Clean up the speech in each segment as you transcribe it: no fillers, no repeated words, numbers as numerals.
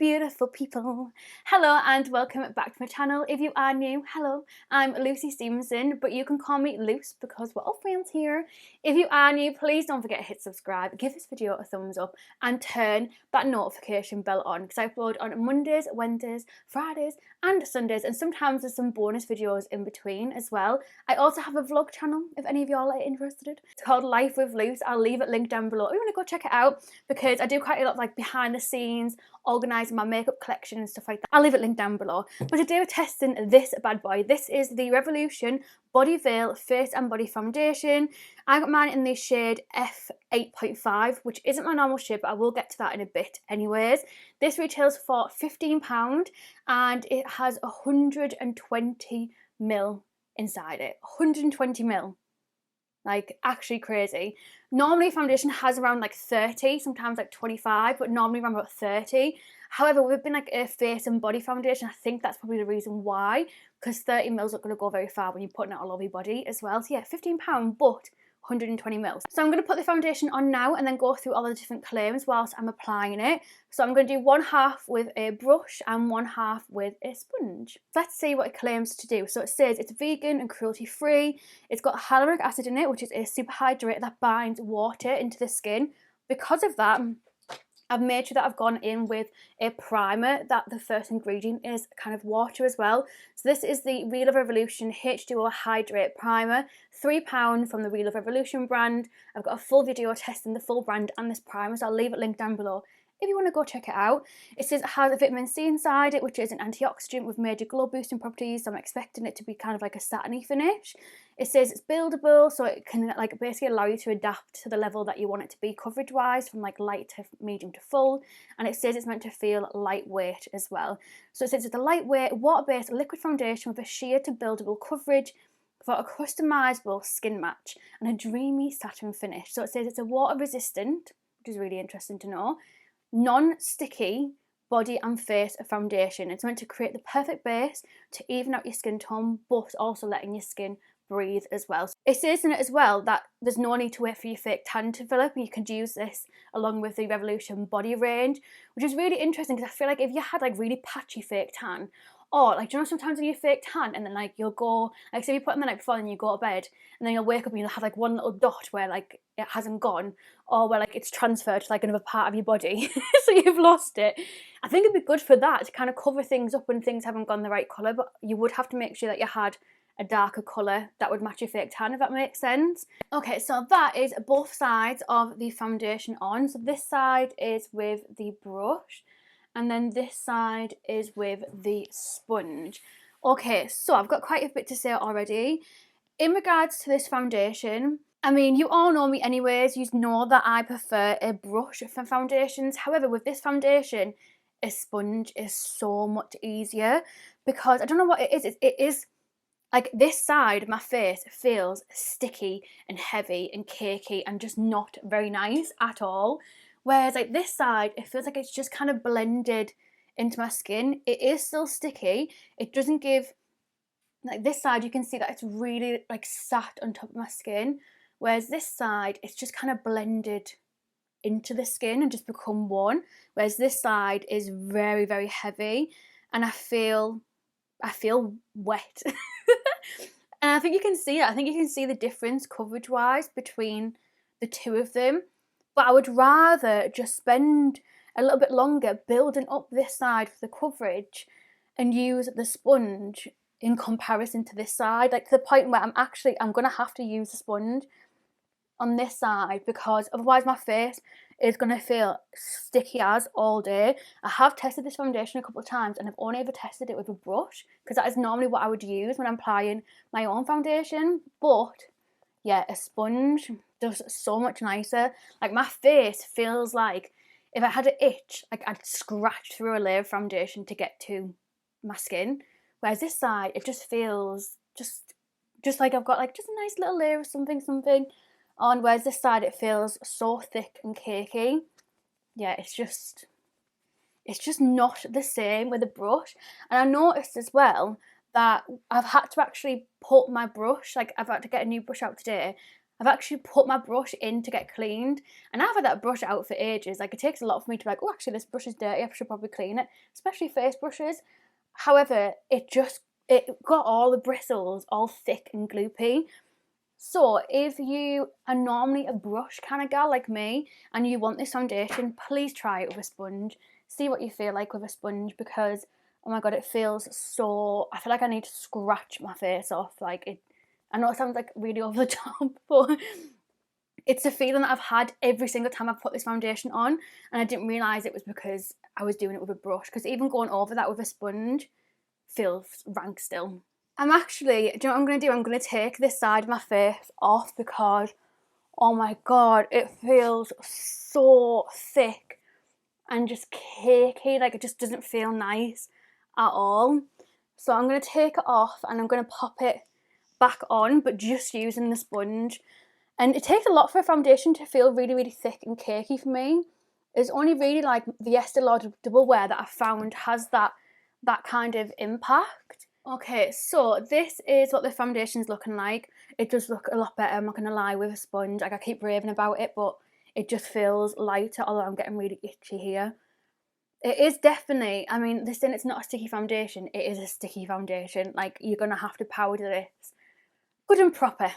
beautiful people. Hello and welcome back to my channel. If you are new, hello, I'm Lucy Stephenson, but you can call me Luce because we're all friends here. If you are new, please don't forget to hit subscribe, give this video a thumbs up and turn that notification bell on because I upload on Mondays, Wednesdays, Fridays and Sundays, and sometimes there's some bonus videos in between as well. I also have a vlog channel if any of y'all are interested. It's called Life with Luce. I'll leave it linked down below if you want to go check it out because I do quite a lot of like behind the scenes, organising my makeup collection and stuff like that. I'll leave it linked down below. But today we're testing this bad boy. This is the Revolution Body Veil Face and Body Foundation. I got mine in the shade F8.5, which isn't my normal shade, but I will get to that in a bit anyways. This retails for £15 and it has 120ml inside it. 120ml. Like, actually crazy. Normally foundation has around like 30, sometimes like 25, but normally around about 30. However, we've been like a face and body foundation. I think that's probably the reason why, because 30ml is not going to go very far when you're putting it all over your body as well. So yeah, £15, but 120ml. So I'm going to put the foundation on now and then go through all the different claims whilst I'm applying it. So I'm going to do one half with a brush and one half with a sponge. Let's see what it claims to do. So it says it's vegan and cruelty free. It's got hyaluronic acid in it, which is a super hydrator that binds water into the skin. Because of that, I've made sure that I've gone in with a primer that the first ingredient is kind of water as well. So this is the Real Revolution H2O Hydrate Primer, £3 from the Real Revolution brand. I've got a full video testing the full brand and this primer, so I'll leave it linked down below if you want to go check it out. It says it has a vitamin C inside it, which is an antioxidant with major glow boosting properties, so I'm expecting it to be kind of like a satiny finish. It says it's buildable, so it can like basically allow you to adapt to the level that you want it to be coverage wise, from like light to medium to full. And it says it's meant to feel lightweight as well. So it says it's a lightweight water-based liquid foundation with a sheer to buildable coverage for a customizable skin match and a dreamy satin finish. So it says it's a water resistant, which is really interesting to know, non-sticky body and face foundation. It's meant to create the perfect base to even out your skin tone, but also letting your skin breathe as well. It says in it as well that there's no need to wait for your fake tan to develop, and you can use this along with the Revolution body range, which is really interesting because I feel like if you had like really patchy fake tan, or like, do you know sometimes when you fake tan and then like you'll go, like say you put them the night before and you go to bed and then you'll wake up and you'll have like one little dot where like it hasn't gone, or where like it's transferred to like another part of your body so you've lost it. I think it'd be good for that to kind of cover things up when things haven't gone the right colour, but you would have to make sure that you had a darker colour that would match your fake tan, if that makes sense. Okay, so that is both sides of the foundation on. So this side is with the brush and then this side is with the sponge. Okay, so I've got quite a bit to say already. In regards to this foundation, I mean, you all know me anyways, you know that I prefer a brush for foundations. However, with this foundation, a sponge is so much easier because I don't know what it is. It is like this side of my face feels sticky and heavy and cakey and just not very nice at all. Whereas like this side, it feels like it's just kind of blended into my skin. It is still sticky. It doesn't give, like this side, you can see that it's really like sat on top of my skin. Whereas this side, it's just kind of blended into the skin and just become one. Whereas this side is very, very heavy and I feel wet. And I think you can see it. I think you can see the difference coverage wise between the two of them. But I would rather just spend a little bit longer building up this side for the coverage and use the sponge in comparison to this side, like to the point where I'm going to have to use the sponge on this side because otherwise my face is going to feel sticky as all day. I have tested this foundation a couple of times and I've only ever tested it with a brush because that is normally what I would use when I'm applying my own foundation. But yeah, a sponge does so much nicer. Like my face feels like if I had an itch, like I'd scratch through a layer of foundation to get to my skin. Whereas this side, it just feels just like I've got like just a nice little layer of something on, whereas this side it feels so thick and cakey. Yeah, it's just not the same with a brush. And I noticed as well that I've had to actually put my brush, like I've had to get a new brush out today I've actually put my brush in to get cleaned, and I've had that brush out for ages. Like, it takes a lot for me to be like, oh, actually this brush is dirty, I should probably clean it, especially face brushes. However, it got all the bristles all thick and gloopy. So if you are normally a brush kind of gal like me and you want this foundation, please try it with a sponge. See what you feel like with a sponge, because oh my god, it feels so, I feel like I need to scratch my face off. Like, it, I know it sounds like really over the top, but it's a feeling that I've had every single time I've put this foundation on, and I didn't realise it was because I was doing it with a brush, because even going over that with a sponge feels rank still. I'm actually, do you know what I'm going to do? I'm going to take this side of my face off because, oh my god, it feels so thick and just cakey. Like, it just doesn't feel nice at all. So I'm going to take it off and I'm going to pop it back on, but just using the sponge. And it takes a lot for a foundation to feel really, really thick and cakey for me. It's only really like the Estee Lauder Double Wear that I found has that kind of impact. Okay, so this is what the foundation's looking like. It does look a lot better, I'm not going to lie, with a sponge. Like, I keep raving about it, but it just feels lighter, although I'm getting really itchy here. It is definitely, I mean, this thing, it's not a sticky foundation, it is a sticky foundation. Like, you're going to have to powder this good and proper.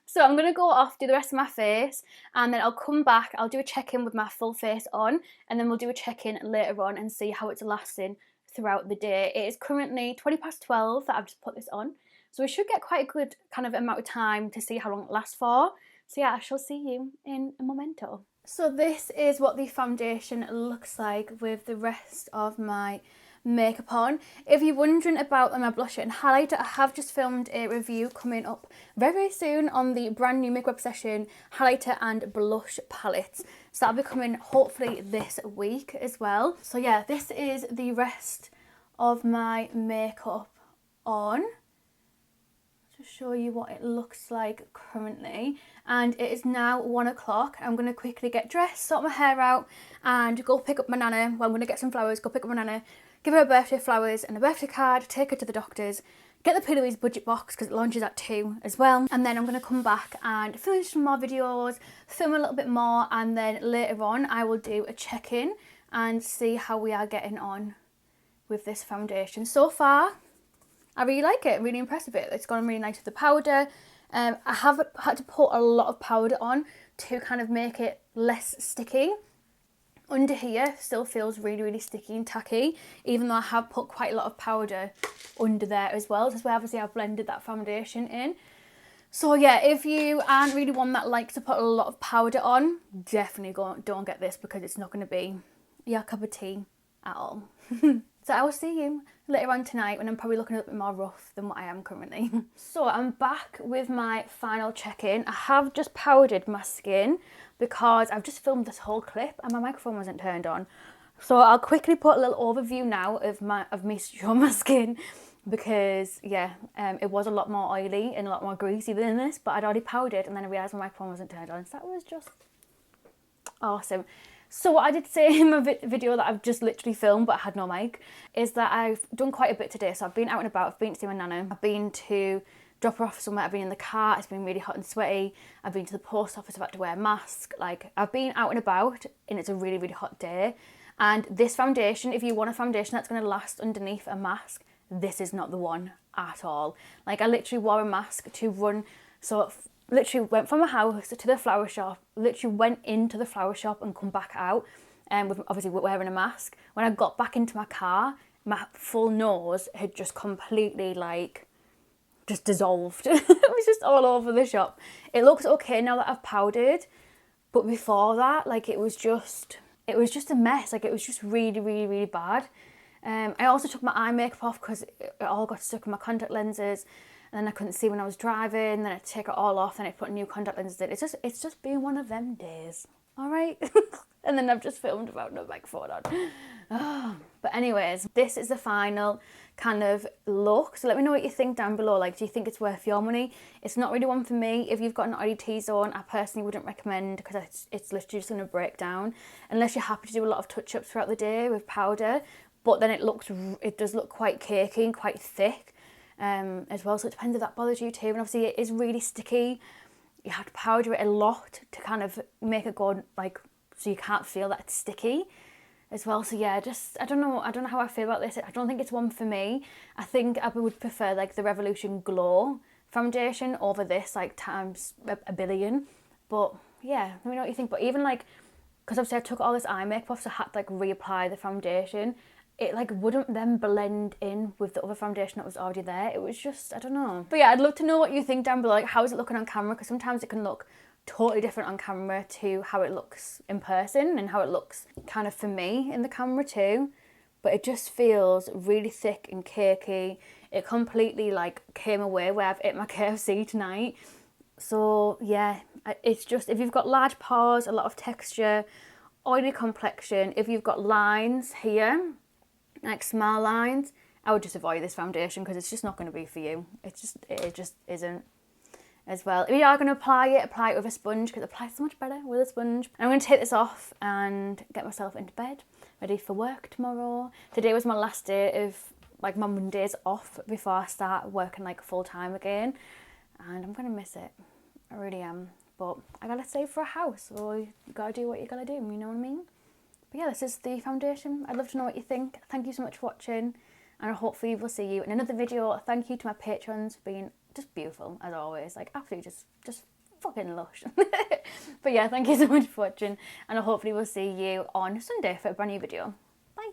So I'm going to go off, do the rest of my face, and then I'll come back, I'll do a check-in with my full face on, and then we'll do a check-in later on and see how it's lasting throughout the day. It is currently 12:20 that I've just put this on, so we should get quite a good kind of amount of time to see how long it lasts for. So yeah, I shall see you in a momento. So this is what the foundation looks like with the rest of my makeup on. If you're wondering about my blusher and highlighter, I have just filmed a review coming up very, very soon on the brand new Makeup Obsession highlighter and blush palettes. So that'll be coming hopefully this week as well. So yeah, this is the rest of my makeup on. To show you what it looks like currently, and it is now 1 o'clock. I'm going to quickly get dressed, sort my hair out, and go pick up my nana. Well, I'm going to get some flowers, go pick up my nana, give her a birthday flowers and a birthday card, take her to the doctor's, get the Pillowies budget box because it launches at 2 as well, and then I'm going to come back and finish some more videos, film a little bit more, and then later on I will do a check-in and see how we are getting on with this foundation. So far, I really like it, really impressed with it. It's gone really nice with the powder. I have had to put a lot of powder on to kind of make it less sticky. Under here still feels really, really sticky and tacky, even though I have put quite a lot of powder under there as well. That's where obviously I've blended that foundation in. So yeah, if you aren't really one that likes to put a lot of powder on, definitely don't get this, because it's not going to be your cup of tea at all. So I will see you later on tonight when I'm probably looking a little bit more rough than what I am currently. So I'm back with my final check-in. I have just powdered my skin because I've just filmed this whole clip and my microphone wasn't turned on. So I'll quickly put a little overview now of me showing my skin, because yeah, it was a lot more oily and a lot more greasy than this, but I'd already powdered and then I realised my microphone wasn't turned on. So that was just awesome. So what I did say in my video that I've just literally filmed but I had no mic is that I've done quite a bit today. So I've been out and about, I've been to see my nana, I've been to drop her off somewhere, I've been in the car, it's been really hot and sweaty, I've been to the post office, I've had to wear a mask. Like, I've been out and about and it's a really, really hot day. And this foundation, if you want a foundation that's going to last underneath a mask, this is not the one at all. Like, I literally wore a mask to run, so literally went from my house to the flower shop, literally went into the flower shop and come back out, with obviously wearing a mask. When I got back into my car, my full nose had just completely like just dissolved. It was just all over the shop. It looks okay now that I've powdered, but before that, like, it was just a mess. Like, it was just really, really, really bad. I also took my eye makeup off because it all got stuck in my contact lenses, and then I couldn't see when I was driving. Then I take it all off and I put new contact lenses in. It's just been one of them days. All right. And then I've just filmed about no microphone on. Oh. But anyways, this is the final kind of look. So let me know what you think down below. Like, do you think it's worth your money? It's not really one for me. If you've got an oily T-zone, I personally wouldn't recommend, because it's literally just going to break down unless you're happy to do a lot of touch-ups throughout the day with powder. But then it does look quite cakey and quite thick as well. So it depends if that bothers you too. And obviously it is really sticky. you have to powder it a lot to kind of make it go like, so you can't feel that it's sticky as well. So yeah, just, I don't know how I feel about this. I don't think it's one for me. I think I would prefer like the Revolution Glow foundation over this, like times a billion. But yeah, let me know what you think. But even like, because obviously I took all this eye makeup off, so I had to like reapply the foundation. It like wouldn't then blend in with the other foundation that was already there. It was just, I don't know. But yeah, I'd love to know what you think down below. Like, how is it looking on camera? Because sometimes it can look totally different on camera to how it looks in person, and how it looks kind of for me in the camera too. But it just feels really thick and cakey. It completely like came away where I've ate my KFC tonight. So yeah, it's just, if you've got large pores, a lot of texture, oily complexion, if you've got lines here, like small lines, I would just avoid this foundation because it's just not going to be for you. It just isn't. As well, if you are going to apply it with a sponge, because it applies so much better with a sponge. I'm going to take this off and get myself into bed, ready for work tomorrow. Today was my last day of like my Mondays off before I start working like full time again, and I'm going to miss it. I really am. But I gotta save for a house, so you gotta do what you gotta do, you know what I mean? But yeah, this is the foundation. I'd love to know what you think. Thank you so much for watching, and hopefully we'll see you in another video. Thank you to my patrons for being just beautiful as always, like absolutely just fucking lush. But yeah, thank you so much for watching, and hopefully we'll see you on Sunday for a brand new video. Bye.